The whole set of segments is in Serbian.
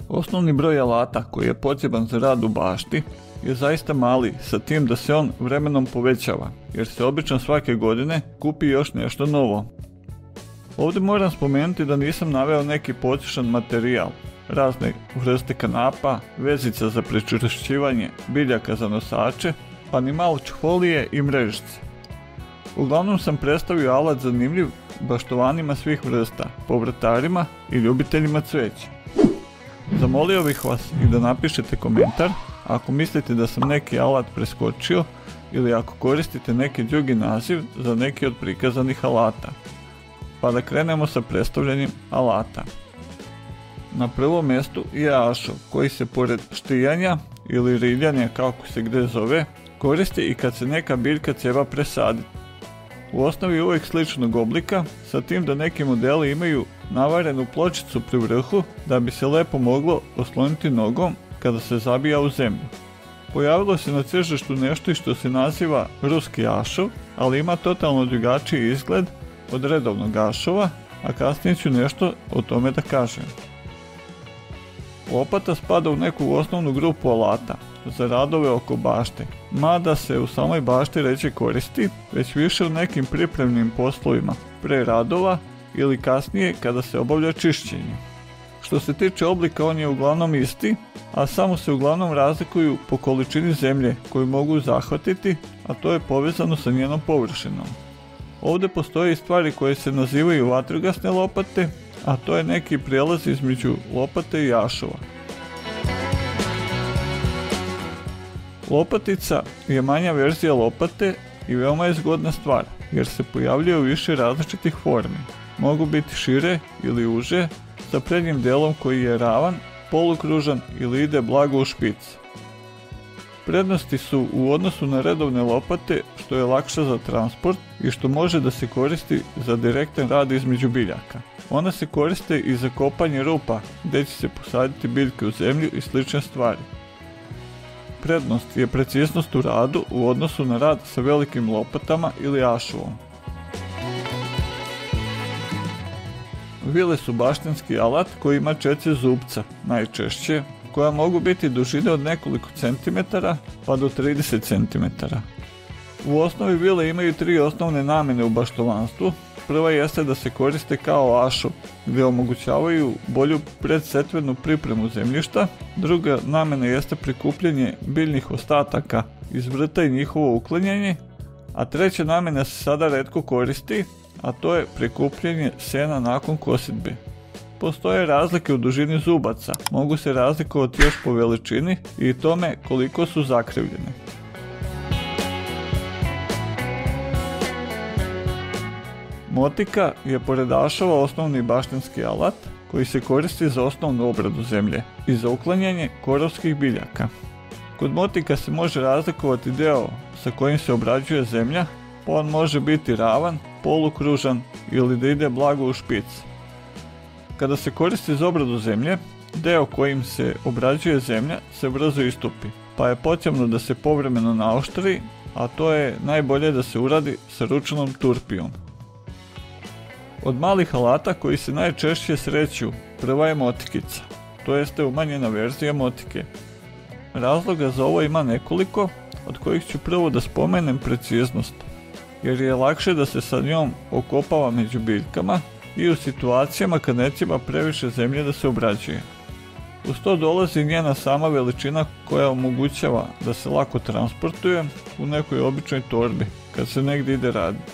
Osnovni broj alata koji je potreban za rad u bašti je zaista mali, sa tim da se on vremenom povećava, jer se obično svake godine kupi još nešto novo. Ovdje moram spomenuti da nisam naveo neki potrošan materijal, razne vrste kanapa, vezica za pričvršćivanje, biljaka za nosače, pa ni malč folije i mrežice. Uglavnom sam predstavio alat zanimljiv baštovanima svih vrsta, povrtarima i ljubiteljima cveća. Zamolio bih vas i da napišete komentar ako mislite da sam neki alat preskočio ili ako koristite neki drugi naziv za neki od prikazanih alata. Pa da krenemo sa predstavljanjem alata. Na prvom mjestu je ašov koji se pored štijanja ili riljanja kako se gdje zove koristi i kad se neka biljka treba presaditi. U osnovi je uvijek sličnog oblika, sa tim da neki modeli imaju navarenu pločicu pri vrhu da bi se lepo moglo osloniti nogom kada se zabija u zemlju. Pojavilo se na tržištu nešto što se naziva ruski ašov, ali ima totalno drugačiji izgled od redovnog ašova, a kasnije ću nešto o tome da kažem. Lopata spada u neku osnovnu grupu alata za radove oko bašte, mada se u samoj bašti ređe koristi, već više u nekim pripremnim poslovima, pre radova ili kasnije kada se obavlja čišćenje. Što se tiče oblika, on je uglavnom isti, a samo se uglavnom razlikuju po količini zemlje koju mogu zahvatiti, a to je povezano sa njenom površinom. Ovdje postoje i stvari koje se nazivaju vatrogasne lopate, a to je neki prijelaz između lopate i ašova. Lopatica je manja verzija lopate i veoma je zgodna stvar, jer se pojavljuje u više različitih formi. Mogu biti šire ili uže, sa prednjim delom koji je ravan, polukružan ili ide blago u špic. Prednosti su u odnosu na redovne lopate što je lakša za transport i što može da se koristi za direktan rad između biljaka. Ona se koriste i za kopanje rupa gdje će se posaditi biljke u zemlju i slične stvari. Prednost je preciznost u radu u odnosu na rad sa velikim lopatama ili ašovom. Vile su baštinski alat koji ima 4 zubca, najčešće, koja mogu biti dužine od nekoliko centimetara pa do 30 centimetara. U osnovi vile imaju 3 osnovne namjene u baštovanstvu. Prva jeste da se koriste kao ašov, gdje omogućavaju bolju predsetvenu pripremu zemljišta. Druga namjena jeste prikupljanje biljnih ostataka iz vrta i njihovo uklanjanje, a treća namjena se sada retko koristi, a to je prikupljanje sena nakon kosidbe. Postoje razlike u dužini zubaca, mogu se razlikovati još po veličini i tome koliko su zakrivljene. Motika je pored ašova osnovni baštinski alat koji se koristi za osnovnu obradu zemlje i za uklanjanje korovskih biljaka. Kod motika se može razlikovati deo sa kojim se obrađuje zemlja, pa on može biti ravan, polukružan ili da ide blago u špic. Kada se koristi za obradu zemlje, deo kojim se obrađuje zemlja se brzo istupi, pa je potrebno da se povremeno naoštri, a to je najbolje da se uradi sa ručnom turpijom. Od malih alata koji se najčešće sreću, prva je motikica, to jeste umanjena verzija motike. Razloga za ovo ima nekoliko, od kojih ću prvo da spomenem preciznost, jer je lakše da se sa njom okopava među biljkama i u situacijama kad ne treba previše zemlje da se obrađuje. Uz to dolazi njena sama veličina koja omogućava da se lako transportuje u nekoj običnoj torbi kad se negdje ide raditi.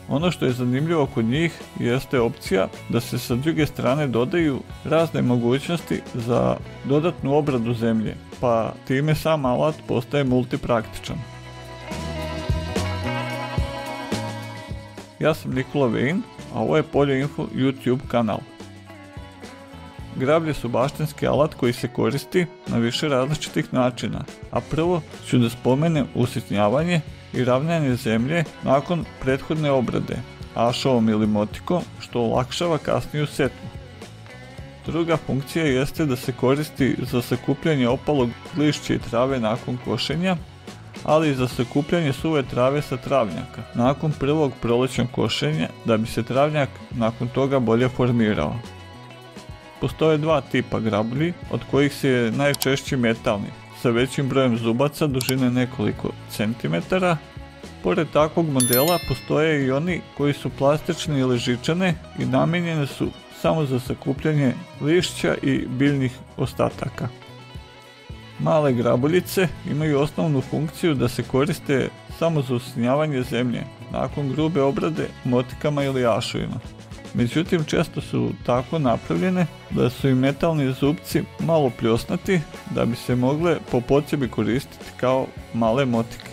Ono što je zanimljivo kod njih jeste opcija da se sa druge strane dodaju razne mogućnosti za dodatnu obradu zemlje, pa time sam alat postaje multipraktičan. Ja sam Nikola Vejn, a ovo je Polje Info YouTube kanal. Grablje su baštinski alat koji se koristi na više različitih načina, a prvo ću da spomenem usitnjavanje i ravnjanje zemlje nakon prethodne obrade, ašovom ili motikom, što olakšava kasniju setvu. Druga funkcija jeste da se koristi za sakupljanje opalog lišća i trave nakon košenja, ali i za sakupljanje suve trave sa travnjaka nakon prvog prolećnog košenja da bi se travnjak nakon toga bolje formirao. postoje dva tipa grabulji, od kojih se najčešće metalni, sa većim brojem zubaca dužine nekoliko centimetara. Pored takvog modela postoje i oni koji su plastični ili žičane i namijenjene su samo za sakupljanje lišća i biljnih ostataka. Male grabuljice imaju osnovnu funkciju da se koriste samo za usitnjavanje zemlje nakon grube obrade motikama ili ašovima. Međutim, često su tako napravljene da su i metalni zupci malo pljosnati da bi se mogle po potrebi koristiti kao male motike.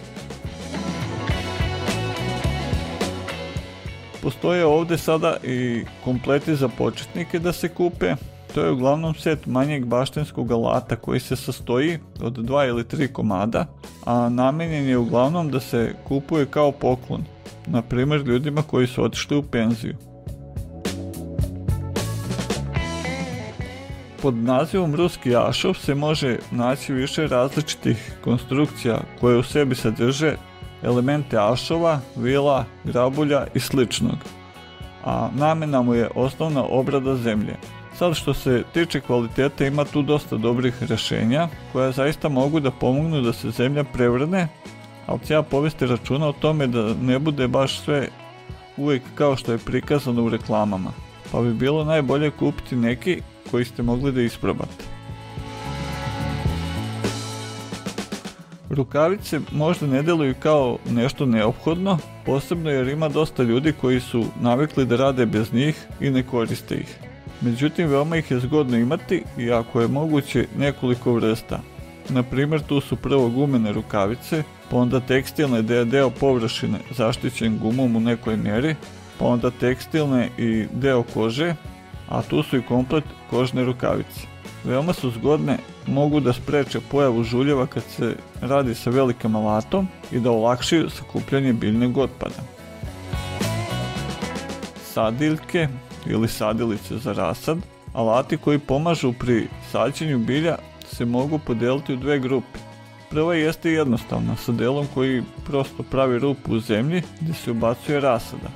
Postoje ovdje sada i kompleti za početnike da se kupe. To je uglavnom set manjeg baštenskog alata koji se sastoji od 2 ili 3 komada, a namijenjen je uglavnom da se kupuje kao poklon, na primjer ljudima koji su otišli u penziju. Pod nazivom ruski ašov se može naći više različitih konstrukcija koje u sebi sadrže elemente ašova, vila, grabulja i sličnog, a namjena mu je osnovna obrada zemlje. Sad što se tiče kvalitete, ima tu dosta dobrih rješenja koja zaista mogu da pomognu da se zemlja prevrne, ali treba povesti računa o tome da ne bude baš sve uvijek kao što je prikazano u reklamama, pa bi bilo najbolje kupiti neki koji ste mogli da isprobate. Rukavice možda ne djeluju kao nešto neophodno, posebno jer ima dosta ljudi koji su navikli da rade bez njih i ne koriste ih. Međutim, veoma ih je zgodno imati i ako je moguće nekoliko vrsta. Na primjer, tu su prvo gumene rukavice, pa onda tekstilne gdje je deo površine zaštićen gumom u nekoj mjeri, pa onda tekstilne i deo kože, a tu su i komplet kožne rukavice. Veoma su zgodne, mogu da spreče pojavu žuljeva kad se radi sa velikim alatom i da olakšaju sakupljanje biljnog otpada. Sadiljke ili sadilice za rasad, alati koji pomažu pri sađenju bilja se mogu podijeliti u dve grupe. Prva jeste jednostavna, sa delom koji prosto pravi rupu u zemlji gdje se ubacuje rasada.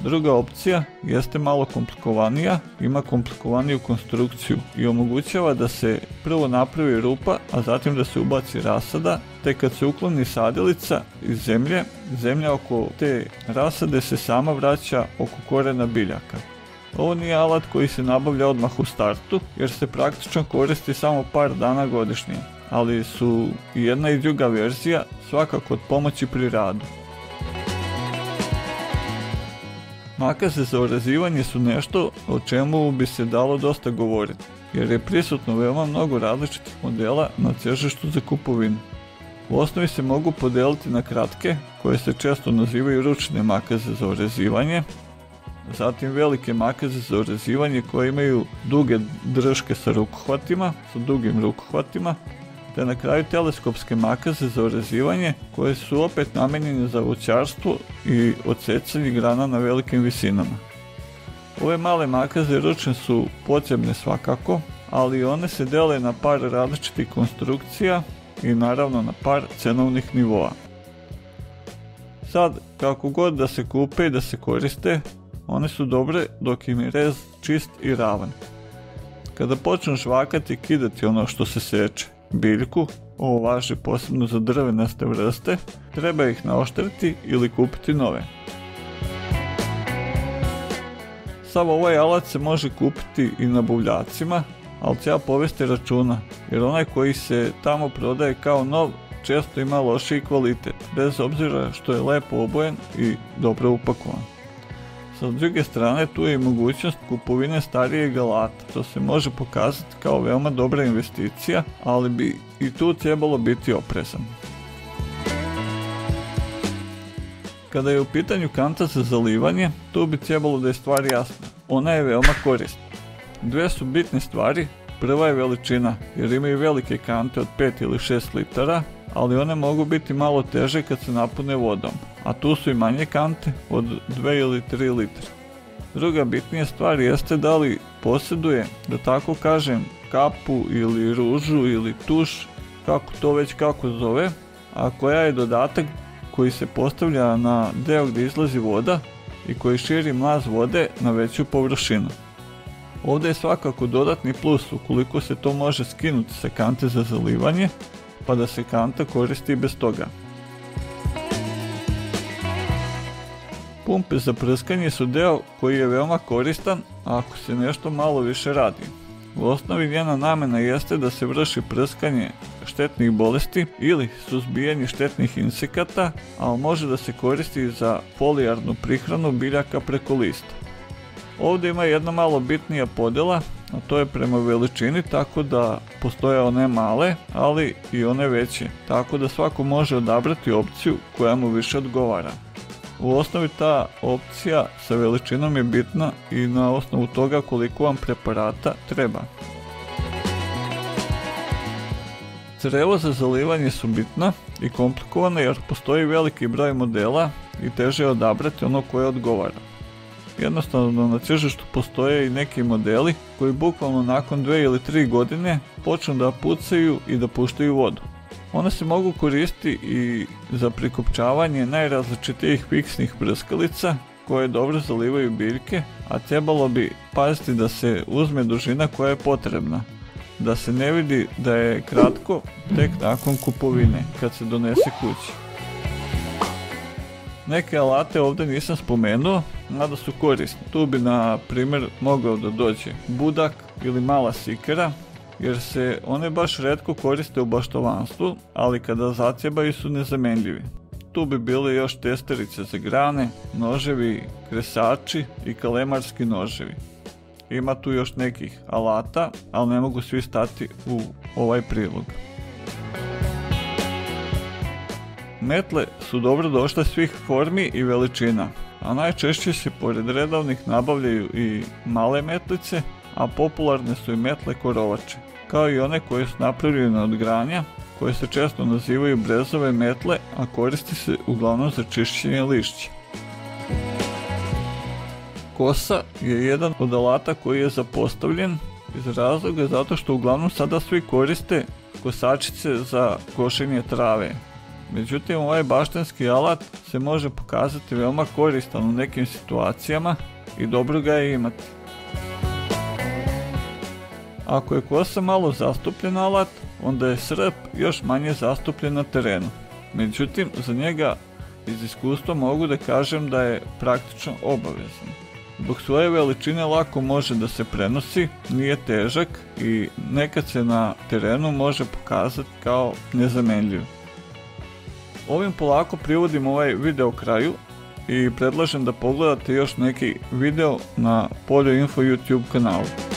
Druga opcija jeste malo komplikovanija, ima komplikovaniju konstrukciju i omogućava da se prvo napravi rupa, a zatim da se ubaci rasada, te kad se ukloni sadilica iz zemlje, zemlja oko te rasade se sama vraća oko korena biljaka. Ovo nije alat koji se nabavlja odmah u startu, jer se praktično koristi samo par dana godišnje, ali su i jedna i druga verzija svakako od pomoći pri radu. Makaze za orezivanje su nešto o čemu bi se dalo dosta govoriti, jer je prisutno veoma mnogo različitih modela na tržištu za kupovinu. U osnovi se mogu podeliti na kratke, koje se često nazivaju ručne makaze za orezivanje, zatim velike makaze za orezivanje koje imaju duge drške sa rukohvatima, sa dugim rukohvatima, te na kraju teleskopske makaze za orezivanje koje su opet namijenjene za voćarstvo i odsecanje grana na velikim visinama. Ove male makaze ručne su potrebne svakako, ali one se dele na par različitih konstrukcija i naravno na par cenovnih nivoa. Sad, kako god da se kupe i da se koriste, one su dobre dok im je rez čist i ravan. Kada počnu žvakati i kidati ono što se seče, biljku, ovo važi posebno za drvenaste vrste, treba ih naoštriti ili kupiti nove. Sav ovaj alat se može kupiti i na buvljacima, ali treba povesti računa, jer onaj koji se tamo prodaje kao nov često ima lošiji kvalitet, bez obzira što je lepo obojen i dobro upakovan. Sa druge strane, tu je i mogućnost kupovine starijeg alata, što se može pokazati kao veoma dobra investicija, ali bi i tu trebalo biti oprezan. Kada je u pitanju kanta za zalivanje, tu bi trebalo da je stvar jasna. Ona je veoma korisna. Dve su bitne stvari. Prva je veličina, jer imaju velike kante od 5 ili 6 litara, ali one mogu biti malo teže kad se napune vodom, a tu su i manje kante od 2 ili 3 litra. Druga bitnija stvar jeste da li posjeduje, da tako kažem, kapu ili ružu ili tuš, kako to već kako zove, a koja je dodatak koji se postavlja na deo gdje izlazi voda i koji širi mlaz vode na veću površinu. Ovdje je svakako dodatni plus ukoliko se to može skinuti sa kante za zalivanje, pa da se kanta koristi bez toga. Pumpe za prskanje su deo koji je veoma koristan ako se nešto malo više radi. U osnovi njena namjena jeste da se vrši prskanje štetnih bolesti ili suzbijanje štetnih insekata, ali može da se koristi za folijarnu prihranu biljaka preko lista. Ovdje ima jedna malo bitnija podjela, a to je prema veličini, tako da postoje one male, ali i one veće, tako da svako može odabrati opciju koja mu više odgovara. U osnovi ta opcija sa veličinom je bitna i na osnovu toga koliko vam preparata treba. Creva za zalivanje su bitna i komplikovana jer postoji veliki broj modela i teže je odabrati ono koje odgovara. Jednostavno na tržištu postoje i neki modeli koji bukvalno nakon 2 ili 3 godine počnu da pucaju i da puštaju vodu. One se mogu koristiti i za prikopčavanje najrazličitijih fiksnih prskalica koje dobro zalivaju biljke, a trebalo bi paziti da se uzme dužina koja je potrebna, da se ne vidi da je kratko tek nakon kupovine kad se donese kući. Neke alate ovdje nisam spomenuo, mada su korisni. Tu bi na primjer mogao da dođe budak ili mala sikera, jer se one baš retko koriste u baštovanstvu, ali kada zatjebaju su nezamenljivi. Tu bi bile još testerice za grane, noževi, kresači i kalemarski noževi. Ima tu još nekih alata, ali ne mogu svi stati u ovaj prilog. Metle su dobro došle svih formi i veličina, a najčešće se pored redovnih nabavljaju i male metlice, a popularne su i metle korovače, kao i one koje su napravljene od granja, koje se često nazivaju brezove metle, a koristi se uglavnom za čišćenje lišća. Kosa je jedan od alata koji je zapostavljen iz razloga zato što uglavnom sada svi koriste kosačice za košenje trave. Međutim, ovaj baštenski alat se može pokazati veoma koristan u nekim situacijama i dobro ga je imati. Ako je kosa malo zastupljen alat, onda je srp još manje zastupljen na terenu. Međutim, za njega iz iskustva mogu da kažem da je praktično obavezan. Zbog svoje veličine lako može da se prenosi, nije težak i nekad se na terenu može pokazati kao nezamenljiv. Ovim polako privodim ovaj video kraju i predlažem da pogledate još neki video na Poljoinfo YouTube kanalu.